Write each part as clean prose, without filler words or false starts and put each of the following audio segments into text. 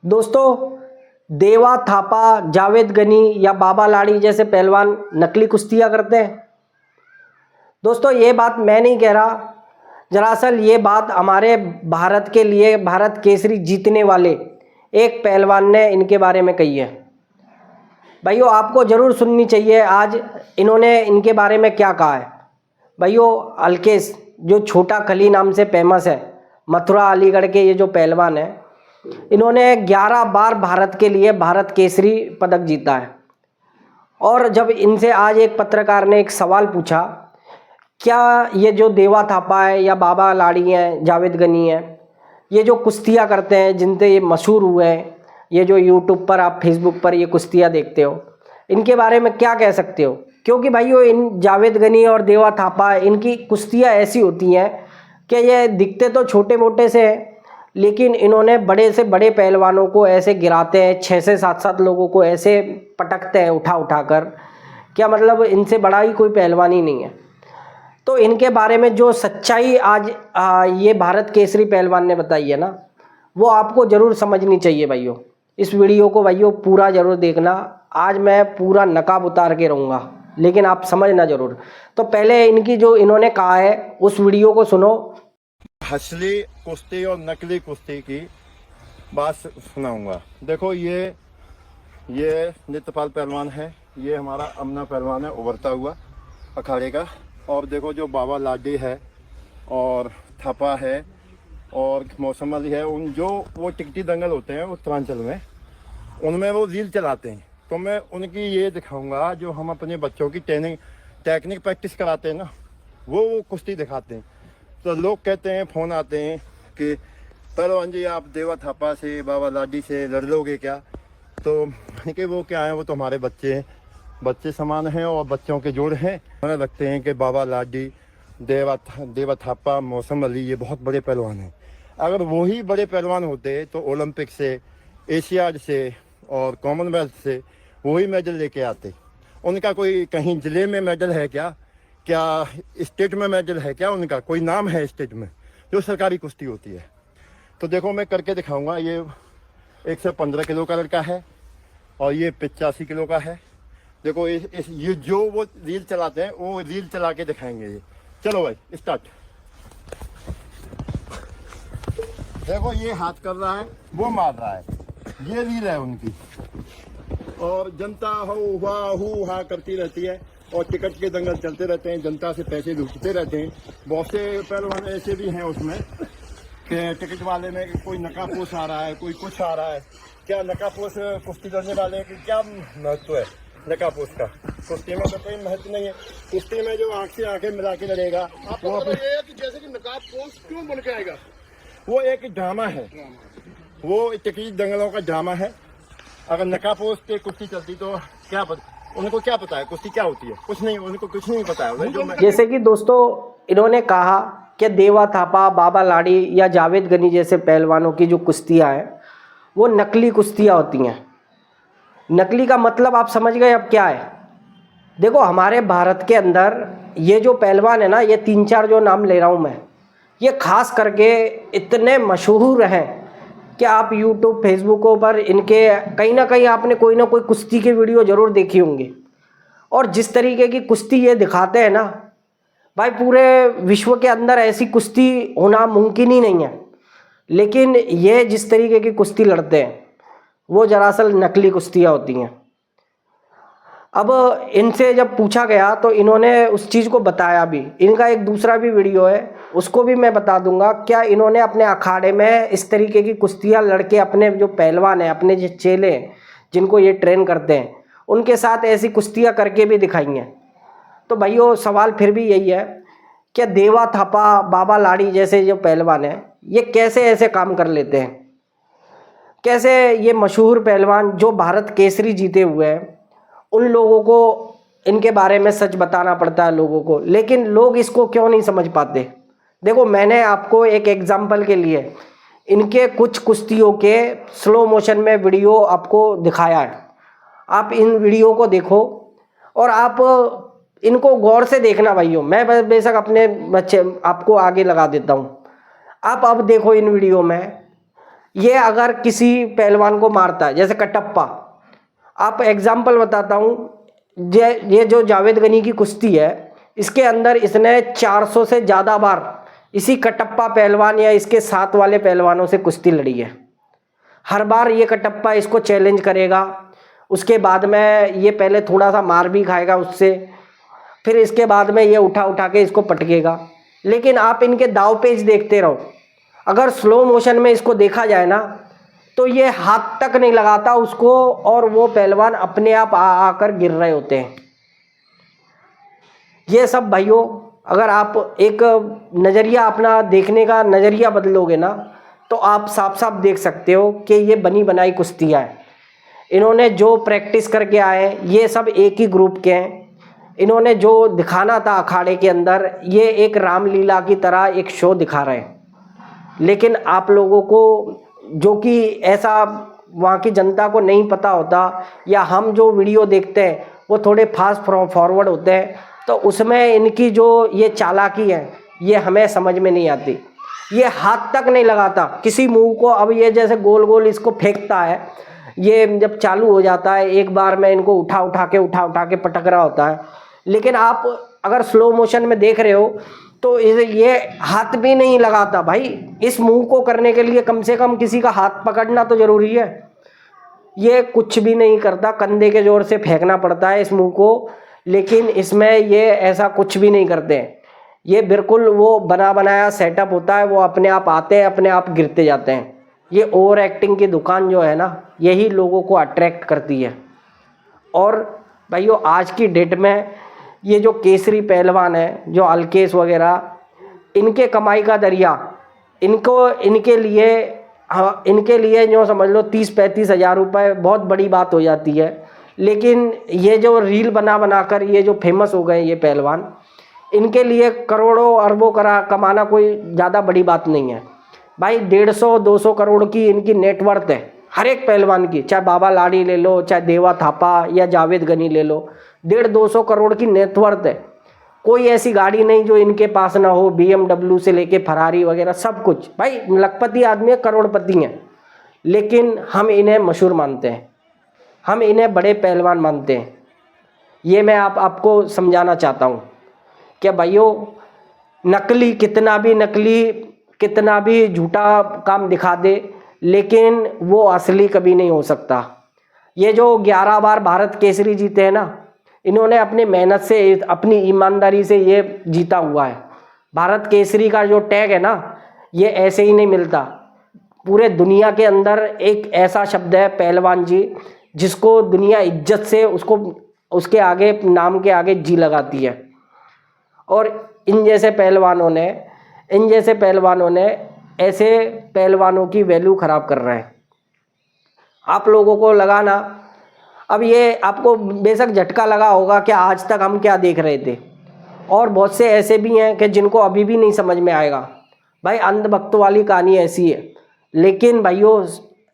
दोस्तों, देवा थापा, जावेद गनी या बाबा लाड़ी जैसे पहलवान नकली कुश्तियाँ करते हैं। दोस्तों, ये बात मैं नहीं कह रहा, दरअसल ये बात हमारे भारत के लिए भारत केसरी जीतने वाले एक पहलवान ने इनके बारे में कही है। भाइयों, आपको ज़रूर सुननी चाहिए आज इन्होंने इनके बारे में क्या कहा है। भाइयों, अलकेश जो छोटा खली नाम से फेमस है, मथुरा अलीगढ़ के ये जो पहलवान है, इन्होंने 11 बार भारत के लिए भारत केसरी पदक जीता है। और जब इनसे आज एक पत्रकार ने एक सवाल पूछा, क्या ये जो देवा थापा है या बाबा लाड़ी हैं, जावेद गनी हैं, ये जो कुश्तियाँ करते हैं जिनसे ये मशहूर हुए हैं, ये जो यूट्यूब पर आप फेसबुक पर ये कुश्तियाँ देखते हो, इनके बारे में क्या कह सकते हो? क्योंकि भाइयों, इन जावेद गनी और देवा थापा इनकी कुश्तियाँ ऐसी होती हैं कि ये दिखते तो छोटे मोटे से हैं, लेकिन इन्होंने बड़े से बड़े पहलवानों को ऐसे गिराते हैं, 6 से 7 लोगों को ऐसे पटकते हैं उठा कर, क्या मतलब इनसे बड़ा ही कोई पहलवान ही नहीं है। तो इनके बारे में जो सच्चाई आज ये भारत केसरी पहलवान ने बताई है ना, वो आपको ज़रूर समझनी चाहिए भाइयों। इस वीडियो को भाइयों पूरा ज़रूर देखना। आज मैं पूरा नकाब उतार के रहूँगा, लेकिन आप समझना ज़रूर। तो पहले इनकी जो इन्होंने कहा है उस वीडियो को सुनो। असली कुश्ती और नकली कुश्ती की बात सुनाऊंगा। देखो, ये नित्यपाल पहलवान है, ये हमारा अमना पहलवान है उभरता हुआ अखाड़े का। और देखो, जो बाबा लाडी है और थापा है और मौसम अली है, उन जो वो टिकटी दंगल होते हैं उत्तरांचल में, उनमें वो रील चलाते हैं। तो मैं उनकी ये दिखाऊंगा, जो हम अपने बच्चों की टेक्निक प्रैक्टिस कराते हैं ना, वो कुश्ती दिखाते हैं। तो लोग कहते हैं, फ़ोन आते हैं कि पहलवान जी आप देवा थापा से, बाबा लाडी से लड़ लोगे क्या? तो कि वो क्या है, वो तो हमारे बच्चे समान हैं और बच्चों के जोड़ हैं। हमें लगते हैं कि बाबा लाडी, देवा थापा, मौसम अली ये बहुत बड़े पहलवान हैं। अगर वही बड़े पहलवान होते तो ओलंपिक से, एशियाड से और कॉमनवेल्थ से वही मेडल लेके आते। उनका कोई कहीं ज़िले में मेडल है क्या स्टेट में मेडल है क्या? उनका कोई नाम है स्टेट में जो सरकारी कुश्ती होती है? तो देखो, मैं करके दिखाऊंगा। ये 115 किलो का लड़का है और ये 85 किलो का है। देखो, ये जो वो रील चलाते हैं, वो रील चला के दिखाएंगे ये। चलो भाई, स्टार्ट। देखो, ये हाथ कर रहा है, वो मार रहा है, ये रील है उनकी। और जनता हु हा करती रहती है और टिकट के दंगल चलते रहते हैं, जनता से पैसे लूटते रहते हैं। बहुत से पहलवान ऐसे भी हैं उसमें कि टिकट वाले में कोई नकाबपोश आ रहा है, कोई कुछ आ रहा है। क्या नकाबपोश कुश्ती लड़ने वाले की क्या महत्व है? नकाबपोश का कुश्ती में तो कोई महत्व नहीं है। कुश्ती में जो आंख से आंखें मिला के लड़ेगा, वो ये है कि जैसे कि नकाबपोश क्यों बन के आएगा? वो एक ड्रामा है, वो टिकट दंगलों का ड्रामा है। अगर नकाबपोश पे कुश्ती चलती तो क्या उनको क्या पता है कुश्ती क्या होती है? कुछ नहीं, उनको कुछ नहीं पता है। जैसे कि दोस्तों, इन्होंने कहा कि देवा थापा, बाबा लाड़ी या जावेद गनी जैसे पहलवानों की जो कुश्तियाँ हैं वो नकली कुश्तियाँ होती हैं। नकली का मतलब आप समझ गए अब क्या है? देखो, हमारे भारत के अंदर ये जो पहलवान है ना, ये 3-4 जो नाम ले रहा हूँ मैं, ये खास करके इतने मशहूर हैं कि आप यूट्यूब फेसबुकों पर इनके कहीं ना कहीं आपने कोई ना कोई कुश्ती की वीडियो ज़रूर देखी होंगी। और जिस तरीके की कुश्ती ये दिखाते हैं ना भाई, पूरे विश्व के अंदर ऐसी कुश्ती होना मुमकिन ही नहीं है। लेकिन ये जिस तरीके की कुश्ती लड़ते हैं वो दरअसल नकली कुश्तियाँ होती हैं। अब इनसे जब पूछा गया तो इन्होंने उस चीज़ को बताया भी। इनका एक दूसरा भी वीडियो है, उसको भी मैं बता दूंगा। क्या इन्होंने अपने अखाड़े में इस तरीके की कुश्तियाँ लड़के अपने जो पहलवान हैं, अपने जो चेले हैं जिनको ये ट्रेन करते हैं, उनके साथ ऐसी कुश्तियाँ करके भी दिखाई हैं। तो भाइयों, सवाल फिर भी यही है कि देवा थापा, बाबा लाड़ी जैसे जो पहलवान हैं, ये कैसे ऐसे काम कर लेते हैं? कैसे ये मशहूर पहलवान जो भारत केसरी जीते हुए हैं, उन लोगों को इनके बारे में सच बताना पड़ता है लोगों को, लेकिन लोग इसको क्यों नहीं समझ पाते? देखो, मैंने आपको एक एग्जाम्पल के लिए इनके कुछ कुश्तियों के स्लो मोशन में वीडियो आपको दिखाया है। आप इन वीडियो को देखो और आप इनको गौर से देखना भाइयों। मैं बेशक अपने बच्चे आपको आगे लगा देता हूँ, आप अब देखो इन वीडियो में ये अगर किसी पहलवान को मारता है, जैसे कटप्पा, आप एग्जाम्पल बताता हूँ, ये जो जावेद गनी की कुश्ती है, इसके अंदर इसने 400 से ज़्यादा बार इसी कटप्पा पहलवान या इसके साथ वाले पहलवानों से कुश्ती लड़ी है। हर बार ये कटप्पा इसको चैलेंज करेगा, उसके बाद में ये पहले थोड़ा सा मार भी खाएगा उससे, फिर इसके बाद में ये उठा उठा के इसको पटकेगा। लेकिन आप इनके दाव पेच देखते रहो, अगर स्लो मोशन में इसको देखा जाए ना, तो ये हाथ तक नहीं लगाता उसको, और वो पहलवान अपने आप आकर गिर रहे होते हैं। ये सब भाइयों, अगर आप एक नज़रिया अपना देखने का नज़रिया बदलोगे ना, तो आप साफ साफ देख सकते हो कि ये बनी बनाई कुश्तियाँ हैं। इन्होंने जो प्रैक्टिस करके आए, ये सब एक ही ग्रुप के हैं। इन्होंने जो दिखाना था अखाड़े के अंदर, ये एक रामलीला की तरह एक शो दिखा रहे हैं। लेकिन आप लोगों को, जो कि ऐसा वहाँ की जनता को नहीं पता होता, या हम जो वीडियो देखते हैं वो थोड़े फास्ट फॉरवर्ड होते हैं, तो उसमें इनकी जो ये चालाकी है ये हमें समझ में नहीं आती। ये हाथ तक नहीं लगाता किसी मूव को। अब ये जैसे गोल गोल इसको फेंकता है, ये जब चालू हो जाता है एक बार में इनको उठा उठा के पटक रहा होता है। लेकिन आप अगर स्लो मोशन में देख रहे हो तो ये हाथ भी नहीं लगाता। भाई, इस मूव को करने के लिए कम से कम किसी का हाथ पकड़ना तो ज़रूरी है। ये कुछ भी नहीं करता, कंधे के जोर से फेंकना पड़ता है इस मूव को। लेकिन इसमें ये ऐसा कुछ भी नहीं करते हैं। ये बिल्कुल वो बना बनाया सेटअप होता है, वो अपने आप आते हैं, अपने आप गिरते जाते हैं। ये ओवर एक्टिंग की दुकान जो है ना, यही लोगों को अट्रैक्ट करती है। और भाइयों, आज की डेट में ये जो केसरी पहलवान है, जो अलकेश वगैरह, इनके कमाई का दरिया, इनके लिए जो समझ लो 30-35 हज़ार रुपये बहुत बड़ी बात हो जाती है। लेकिन ये जो रील बना कर ये जो फेमस हो गए ये पहलवान, इनके लिए करोड़ों अरबों कमाना कोई ज़्यादा बड़ी बात नहीं है। भाई, 150-200 करोड़ की इनकी नेटवर्थ है हर एक पहलवान की। चाहे बाबा लाड़ी ले लो, चाहे देवा थापा या जावेद गनी ले लो, 150-200 करोड़ की नेटवर्थ है। कोई ऐसी गाड़ी नहीं जो इनके पास ना हो, BMW से लेके फरारी वगैरह सब कुछ। भाई, लखपति आदमी है, करोड़पति हैं। लेकिन हम इन्हें मशहूर मानते हैं, हम इन्हें बड़े पहलवान मानते हैं। ये मैं आपको समझाना चाहता हूँ कि भाइयों, नकली कितना भी झूठा काम दिखा दे, लेकिन वो असली कभी नहीं हो सकता। ये जो 11 बार भारत केसरी जीते हैं ना, इन्होंने अपनी मेहनत से, अपनी ईमानदारी से ये जीता हुआ है। भारत केसरी का जो टैग है ना, ये ऐसे ही नहीं मिलता। पूरे दुनिया के अंदर एक ऐसा शब्द है पहलवान जी, जिसको दुनिया इज्जत से उसके आगे, नाम के आगे जी लगाती है। और इन जैसे पहलवानों ने ऐसे पहलवानों की वैल्यू ख़राब कर रहे हैं। आप लोगों को लगा ना, अब ये आपको बेशक झटका लगा होगा कि आज तक हम क्या देख रहे थे, और बहुत से ऐसे भी हैं कि जिनको अभी भी नहीं समझ में आएगा। भाई, अंधभक्तों वाली कहानी ऐसी है। लेकिन भाइयों,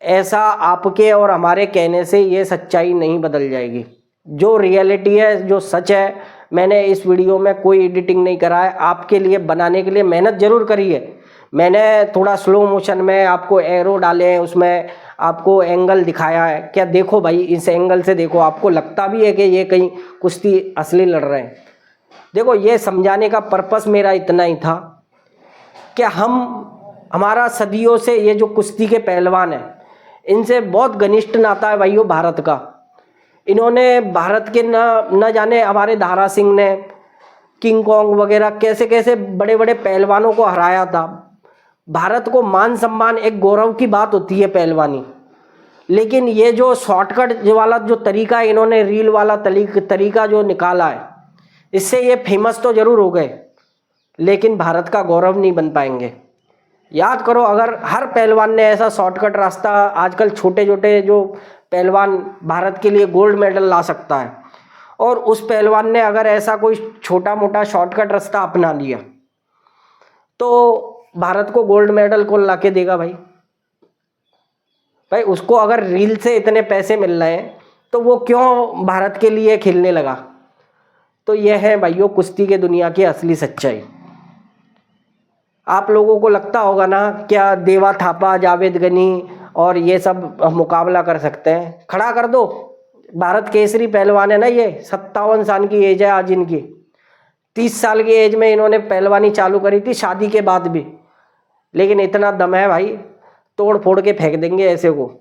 ऐसा आपके और हमारे कहने से ये सच्चाई नहीं बदल जाएगी। जो रियलिटी है, जो सच है, मैंने इस वीडियो में कोई एडिटिंग नहीं करा है। आपके लिए बनाने के लिए मेहनत ज़रूर करी है। मैंने थोड़ा स्लो मोशन में आपको एरो डाले हैं, उसमें आपको एंगल दिखाया है। क्या देखो भाई, इस एंगल से देखो, आपको लगता भी है कि ये कहीं कुश्ती असली लड़ रहे हैं। देखो, ये समझाने का पर्पस मेरा इतना ही था कि हमारा सदियों से ये जो कुश्ती के पहलवान हैं, इनसे बहुत घनिष्ठ नाता है भाइयों भारत का। इन्होंने भारत के न जाने हमारे दारा सिंह ने, किंग कॉन्ग वगैरह कैसे कैसे बड़े बड़े पहलवानों को हराया था। भारत को मान सम्मान, एक गौरव की बात होती है पहलवानी। लेकिन ये जो शॉर्टकट वाला जो तरीका है, इन्होंने रील वाला तरीका जो निकाला है, इससे ये फेमस तो ज़रूर हो गए, लेकिन भारत का गौरव नहीं बन पाएंगे। याद करो, अगर हर पहलवान ने ऐसा शॉर्टकट रास्ता, आजकल छोटे छोटे जो पहलवान भारत के लिए गोल्ड मेडल ला सकता है, और उस पहलवान ने अगर ऐसा कोई छोटा मोटा शॉर्टकट रास्ता अपना लिया, तो भारत को गोल्ड मेडल कौन ला के देगा भाई? उसको अगर रील से इतने पैसे मिल रहे हैं, तो वो क्यों भारत के लिए खेलने लगा? तो यह है भाइयों कुश्ती के दुनिया की असली सच्चाई। आप लोगों को लगता होगा ना क्या देवा थापा, जावेद गनी और ये सब मुकाबला कर सकते हैं? खड़ा कर दो। भारत केसरी पहलवान है ना ये, 57 साल की एज है आज इनकी। 30 साल की एज में इन्होंने पहलवानी चालू करी थी, शादी के बाद भी। लेकिन इतना दम है भाई, तोड़ फोड़ के फेंक देंगे ऐसे को।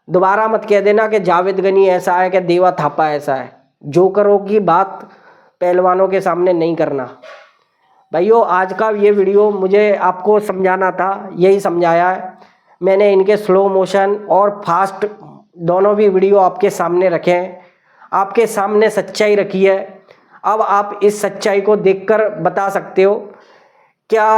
दोबारा मत कह देना कि जावेद गनी ऐसा है कि देवा थापा ऐसा है। जोकरों की बात पहलवानों के सामने नहीं करना। भाइयों, आज का ये वीडियो मुझे आपको समझाना था, यही समझाया है मैंने। इनके स्लो मोशन और फास्ट दोनों भी वीडियो आपके सामने रखे हैं, आपके सामने सच्चाई रखी है। अब आप इस सच्चाई को देखकर बता सकते हो क्या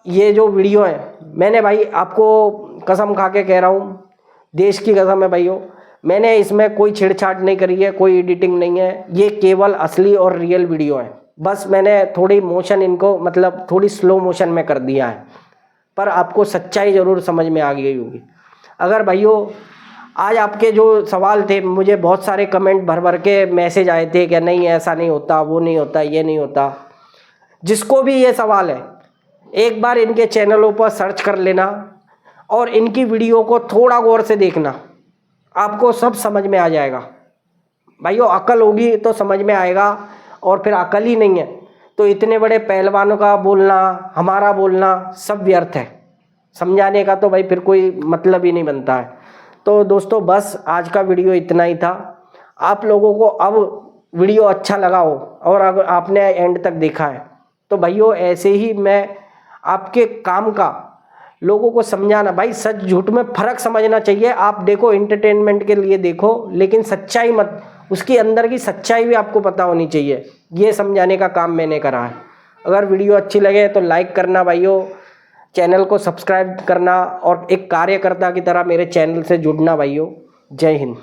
ये जो वीडियो है, मैंने भाई आपको कसम खा के कह रहा हूँ, देश की कसम है भाइयों, मैंने इसमें कोई छेड़छाड़ नहीं करी है, कोई एडिटिंग नहीं है। ये केवल असली और रियल वीडियो है। बस मैंने थोड़ी मोशन इनको मतलब थोड़ी स्लो मोशन में कर दिया है, पर आपको सच्चाई ज़रूर समझ में आ गई होगी। अगर भाइयों आज आपके जो सवाल थे, मुझे बहुत सारे कमेंट भर भर के मैसेज आए थे कि नहीं ऐसा नहीं होता, वो नहीं होता, ये नहीं होता। जिसको भी ये सवाल है, एक बार इनके चैनलों पर सर्च कर लेना और इनकी वीडियो को थोड़ा गौर से देखना, आपको सब समझ में आ जाएगा। भाइयों, अकल होगी तो समझ में आएगा, और फिर अकल ही नहीं है तो इतने बड़े पहलवानों का बोलना, हमारा बोलना सब व्यर्थ है। समझाने का तो भाई फिर कोई मतलब ही नहीं बनता है। तो दोस्तों, बस आज का वीडियो इतना ही था। आप लोगों को अब वीडियो अच्छा लगा हो और अगर आपने एंड तक देखा है तो भाइयों ऐसे ही मैं आपके काम का लोगों को समझाना, भाई सच झूठ में फ़र्क समझना चाहिए। आप देखो, एंटरटेनमेंट के लिए देखो, लेकिन सच्चाई मत, उसके अंदर की सच्चाई भी आपको पता होनी चाहिए। ये समझाने का काम मैंने करा है। अगर वीडियो अच्छी लगे तो लाइक करना भाइयों, चैनल को सब्सक्राइब करना और एक कार्यकर्ता की तरह मेरे चैनल से जुड़ना भाइयों। जय हिंद।